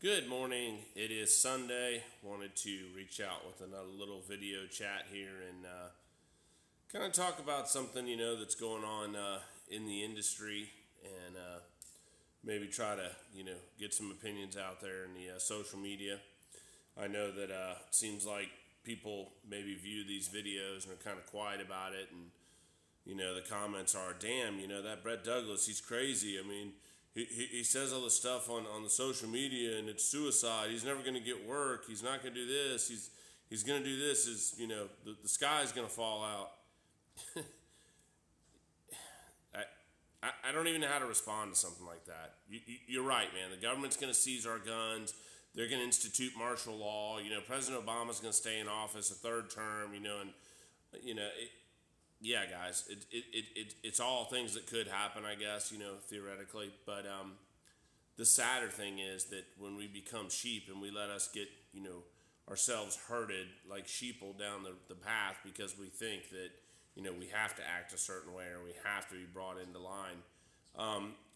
Good morning. It is Sunday. Wanted to reach out with another little video chat here and kind of talk about something that's going on in the industry and maybe try to get some opinions out there in the social media. I know that it seems like people maybe view these videos and are kind of quiet about it, and the comments are, damn, that Brett Douglas, he's crazy. I mean, he says all this stuff on the social media and it's suicide. He's never going to get work. He's not going to do this. He's going to do this. The sky's going to fall out. I don't even know how to respond to something like that. You're right, man. The government's going to seize our guns. They're going to institute martial law. President Obama's going to stay in office a third term. And you know, it, yeah, guys, it's all things that could happen, I guess, theoretically. But the sadder thing is that when we become sheep and we let us get, ourselves herded like sheeple down the path because we think that, we have to act a certain way or we have to be brought into line.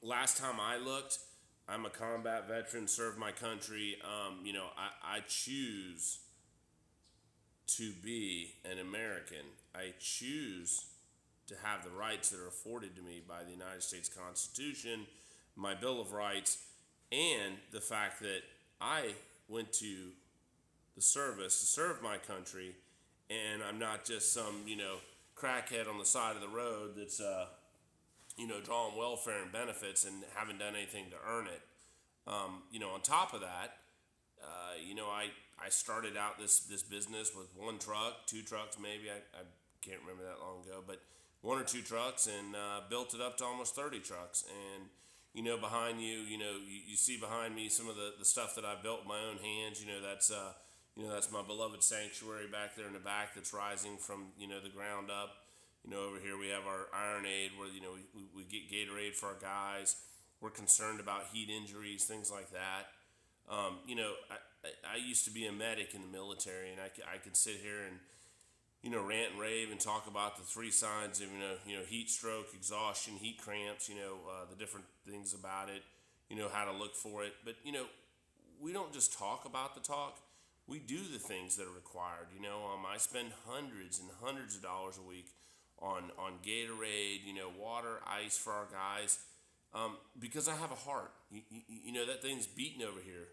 Last time I looked, I'm a combat veteran, served my country. I choose to be an American. I choose to have the rights that are afforded to me by the United States Constitution, my Bill of Rights, and the fact that I went to the service to serve my country, and I'm not just some, crackhead on the side of the road that's, drawing welfare and benefits and haven't done anything to earn it. On top of that, I started out this business with one truck, two trucks maybe. I can't remember that long ago, but one or two trucks, and built it up to almost 30 trucks. And behind you, you see behind me some of the stuff that I built with my own hands. That's my beloved sanctuary back there in the back that's rising from the ground up. Over here we have our Ironclad where we get Gatorade for our guys. We're concerned about heat injuries, things like that. I used to be a medic in the military, and I could sit here and rant and rave and talk about the three signs of heat stroke, exhaustion, heat cramps. The different things about it. How to look for it. But we don't just talk about the talk. We do the things that are required. I spend hundreds and hundreds of dollars a week on Gatorade, water, ice for our guys, because I have a heart. That thing's beating over here.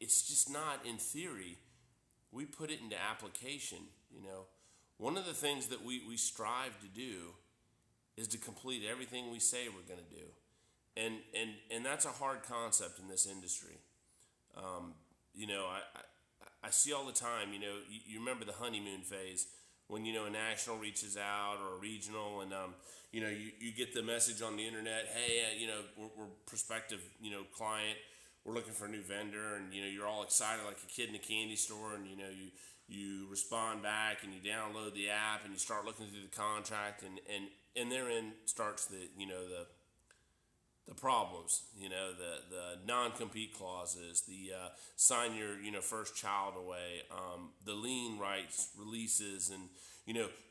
It's just not in theory. We put it into application. One of the things that we strive to do is to complete everything we say we're going to do, and that's a hard concept in this industry. I see all the time. You remember the honeymoon phase when a national reaches out or a regional, and you get the message on the internet. Hey, we're prospective client. We're looking for a new vendor, and you're all excited like a kid in a candy store, and you respond back and you download the app and you start looking through the contract, and therein starts the problems, the non-compete clauses, the sign your first child away, the lien rights releases, and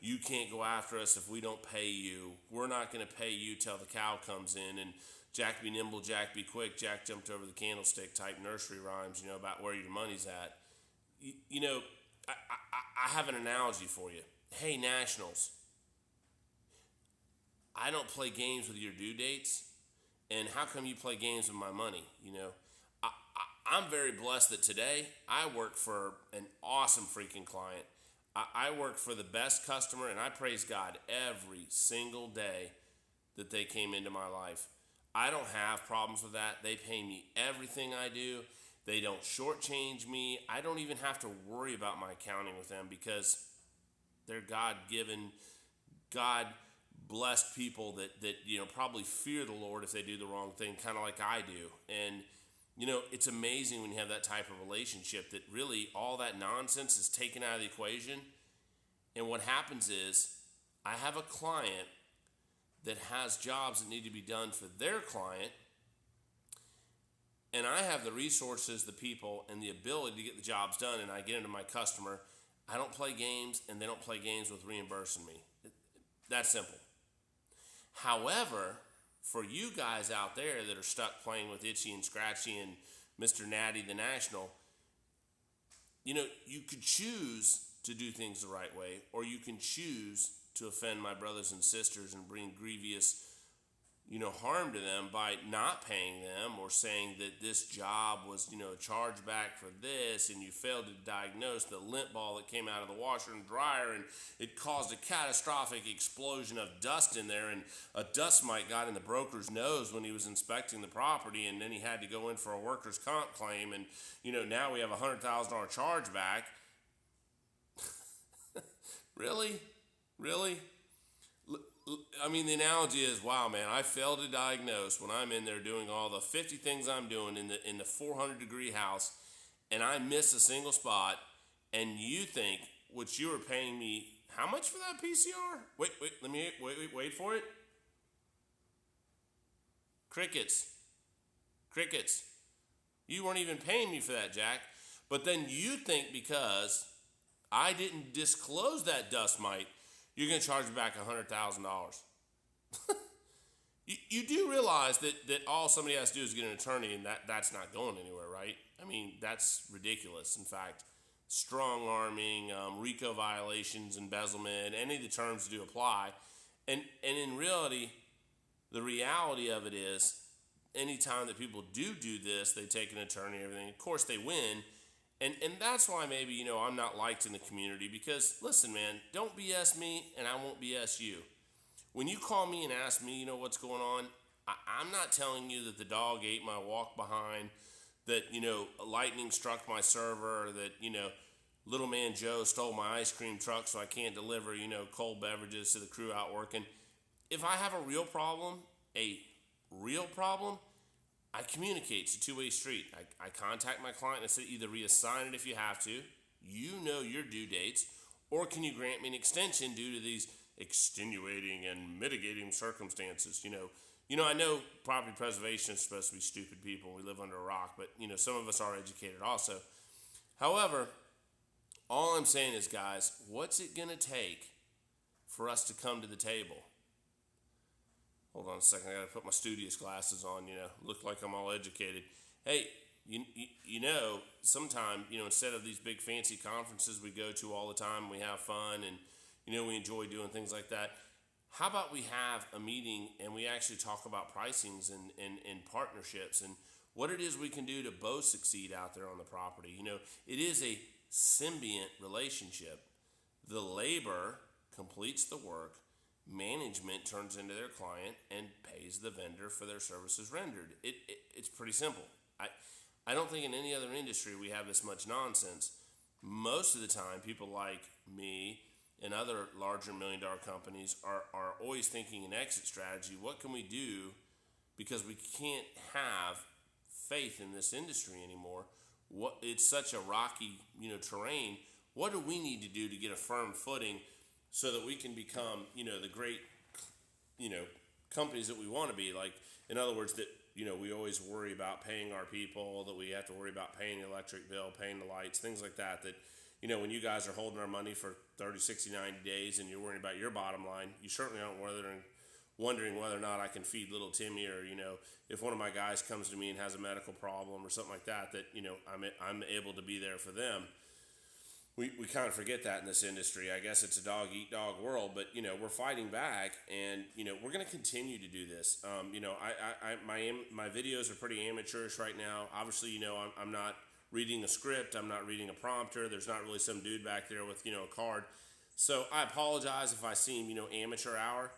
you can't go after us if we don't pay you. We're not going to pay you till the cow comes in, and Jack be nimble, Jack be quick, Jack jumped over the candlestick type nursery rhymes, about where your money's at. I have an analogy for you. Hey, Nationals, I don't play games with your due dates. And how come you play games with my money? I'm very blessed that today I work for an awesome freaking client. I work for the best customer, and I praise God every single day that they came into my life. I don't have problems with that. They pay me everything I do. They don't shortchange me. I don't even have to worry about my accounting with them because they're God-given, God-blessed people that probably fear the Lord if they do the wrong thing, kind of like I do. And it's amazing when you have that type of relationship that really all that nonsense is taken out of the equation. And what happens is I have a client that has jobs that need to be done for their client, and I have the resources, the people, and the ability to get the jobs done, and I get into my customer. I don't play games, and they don't play games with reimbursing me. That's simple. However, for you guys out there that are stuck playing with itchy and scratchy and Mr. Natty the National, you could choose to do things the right way, or you can choose to offend my brothers and sisters and bring grievous, harm to them by not paying them, or saying that this job was, a chargeback for this, and you failed to diagnose the lint ball that came out of the washer and dryer, and it caused a catastrophic explosion of dust in there, and a dust mite got in the broker's nose when he was inspecting the property, and then he had to go in for a workers' comp claim, and, now we have a $100,000 chargeback. Really? I mean, the analogy is, wow, man, I fail to diagnose when I'm in there doing all the 50 things I'm doing in the 400-degree house, and I miss a single spot, and you think, which you were paying me, how much for that PCR? Wait for it. Crickets. You weren't even paying me for that, Jack. But then you think because I didn't disclose that dust mite, you're going to charge me back $100,000. You do realize that all somebody has to do is get an attorney, and that's not going anywhere, right? I mean, that's ridiculous. In fact, strong-arming, RICO violations, embezzlement, any of the terms do apply. And in reality, the reality of it is, anytime that people do this, they take an attorney and everything. Of course, they win. And that's why maybe, I'm not liked in the community, because, listen, man, don't BS me and I won't BS you. When you call me and ask me, what's going on, I'm not telling you that the dog ate my walk behind, that, lightning struck my server, or that, little man Joe stole my ice cream truck so I can't deliver, cold beverages to the crew out working. If I have a real problem, I communicate. It's a two-way street. I contact my client and I say, either reassign it if you have to, your due dates, or can you grant me an extension due to these extenuating and mitigating circumstances? I know property preservation is supposed to be stupid people. We live under a rock, but, some of us are educated also. However, all I'm saying is, guys, what's it going to take for us to come to the table? Hold on a second, I got to put my studious glasses on, look like I'm all educated. Hey, sometime, instead of these big fancy conferences we go to all the time, we have fun and, we enjoy doing things like that. How about we have a meeting and we actually talk about pricings and partnerships and what it is we can do to both succeed out there on the property. It is a symbiont relationship. The labor completes the work. Management turns into their client and pays the vendor for their services rendered. It's pretty simple. I don't think in any other industry we have this much nonsense. Most of the time, people like me and other larger $1 million companies are always thinking an exit strategy. What can we do? Because we can't have faith in this industry anymore. It's such a rocky, terrain. What do we need to do to get a firm footing so that we can become, the great, companies that we want to be? Like, in other words, that, we always worry about paying our people, that we have to worry about paying the electric bill, paying the lights, things like that, when you guys are holding our money for 30, 60, 90 days and you're worrying about your bottom line, you certainly aren't wondering whether or not I can feed little Timmy, or, if one of my guys comes to me and has a medical problem or something like that, I'm able to be there for them. We kind of forget that in this industry. I guess it's a dog-eat-dog world, but, we're fighting back, and, we're going to continue to do this. My videos are pretty amateurish right now. Obviously, I'm not reading a script. I'm not reading a prompter. There's not really some dude back there with, a card. So I apologize if I seem, amateur hour.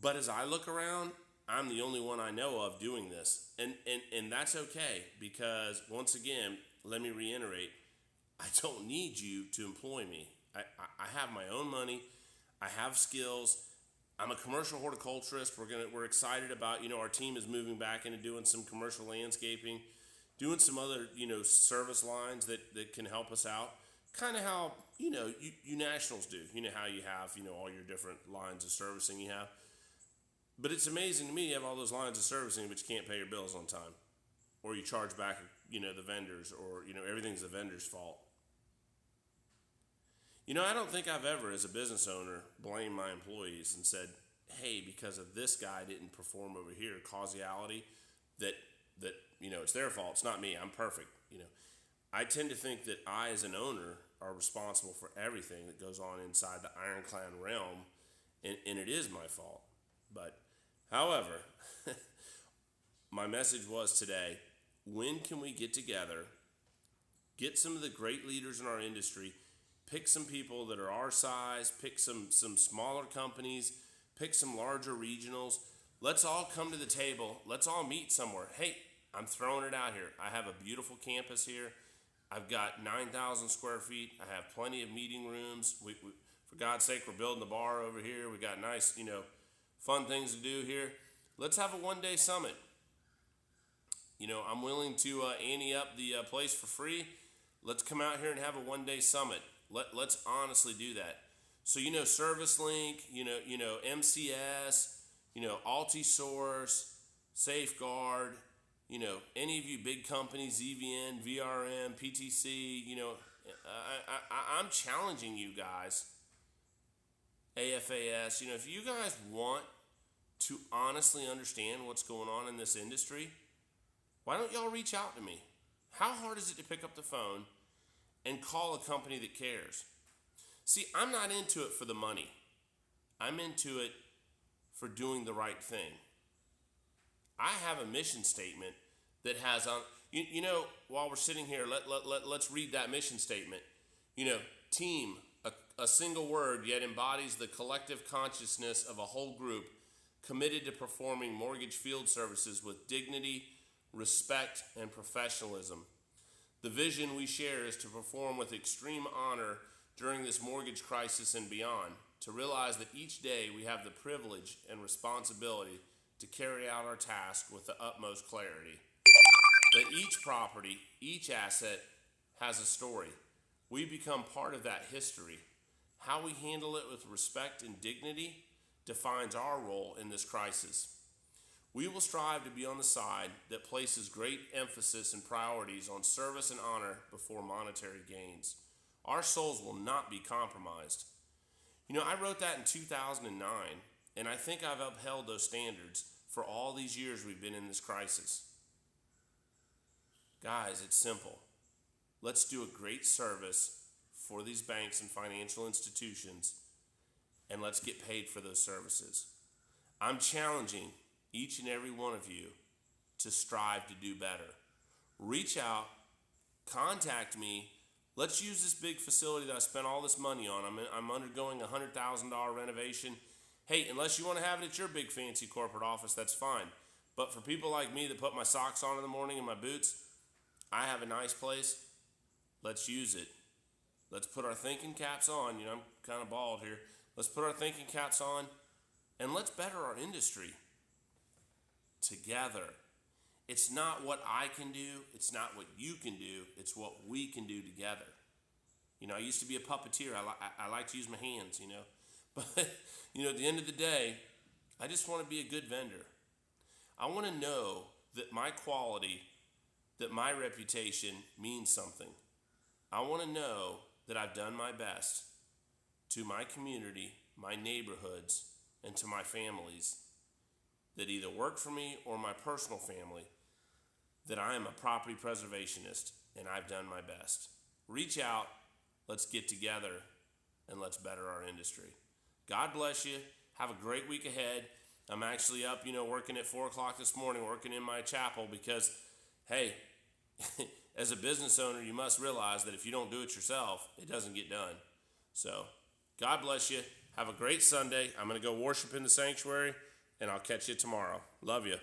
But as I look around, I'm the only one I know of doing this. And that's okay, because, once again, let me reiterate, I don't need you to employ me. I have my own money. I have skills. I'm a commercial horticulturist. We're excited about, our team is moving back into doing some commercial landscaping, doing some other, service lines that can help us out. Kind of how, you nationals do. How you have, all your different lines of servicing you have. But it's amazing to me you have all those lines of servicing, but you can't pay your bills on time. Or you charge back, the vendors, or, everything's the vendor's fault. I don't think I've ever, as a business owner, blamed my employees and said, hey, because of this guy didn't perform over here, causality, that that it's their fault. It's not me. I'm perfect. I tend to think that I, as an owner, are responsible for everything that goes on inside the Ironclad realm, and it is my fault. But, however, my message was today: when can we get together, get some of the great leaders in our industry, pick some people that are our size, pick some smaller companies, pick some larger regionals. Let's all come to the table. Let's all meet somewhere. Hey, I'm throwing it out here. I have a beautiful campus here. I've got 9,000 square feet. I have plenty of meeting rooms. We, for God's sake, we're building the bar over here. We got nice, fun things to do here. Let's have a one-day summit. I'm willing to ante up the place for free. Let's come out here and have a one-day summit. Let's honestly do that. So, ServiceLink, MCS, Altisource, Safeguard, any of you big companies, EVN, VRM, PTC, I'm challenging you guys, AFAS, if you guys want to honestly understand what's going on in this industry, why don't y'all reach out to me? How hard is it to pick up the phone and call a company that cares? See, I'm not into it for the money. I'm into it for doing the right thing. I have a mission statement that has on, while we're sitting here, let's read that mission statement. Team, a single word, yet embodies the collective consciousness of a whole group committed to performing mortgage field services with dignity, respect, and professionalism. The vision we share is to perform with extreme honor during this mortgage crisis and beyond, to realize that each day we have the privilege and responsibility to carry out our task with the utmost clarity. That each property, each asset has a story. We become part of that history. How we handle it with respect and dignity defines our role in this crisis. We will strive to be on the side that places great emphasis and priorities on service and honor before monetary gains. Our souls will not be compromised. I wrote that in 2009, and I think I've upheld those standards for all these years we've been in this crisis. Guys, it's simple. Let's do a great service for these banks and financial institutions, and let's get paid for those services. I'm challenging each and every one of you to strive to do better. Reach out, contact me. Let's use this big facility that I spent all this money on. I'm undergoing a $100,000 renovation. Hey, unless you want to have it at your big fancy corporate office, that's fine. But for people like me that put my socks on in the morning and my boots, I have a nice place. Let's use it. Let's put our thinking caps on. I'm kind of bald here. Let's put our thinking caps on, and let's better our industry together. It's not what I can do. It's not what you can do. It's what we can do together. I used to be a puppeteer. I like to use my hands, But, at the end of the day, I just want to be a good vendor. I want to know that my quality, that my reputation means something. I want to know that I've done my best to my community, my neighborhoods, and to my families that either work for me or my personal family, that I am a property preservationist and I've done my best. Reach out, let's get together, and let's better our industry. God bless you. Have a great week ahead. I'm actually up, working at 4 o'clock this morning, working in my chapel because, hey, as a business owner, you must realize that if you don't do it yourself, it doesn't get done. So, God bless you. Have a great Sunday. I'm going to go worship in the sanctuary, and I'll catch you tomorrow. Love you.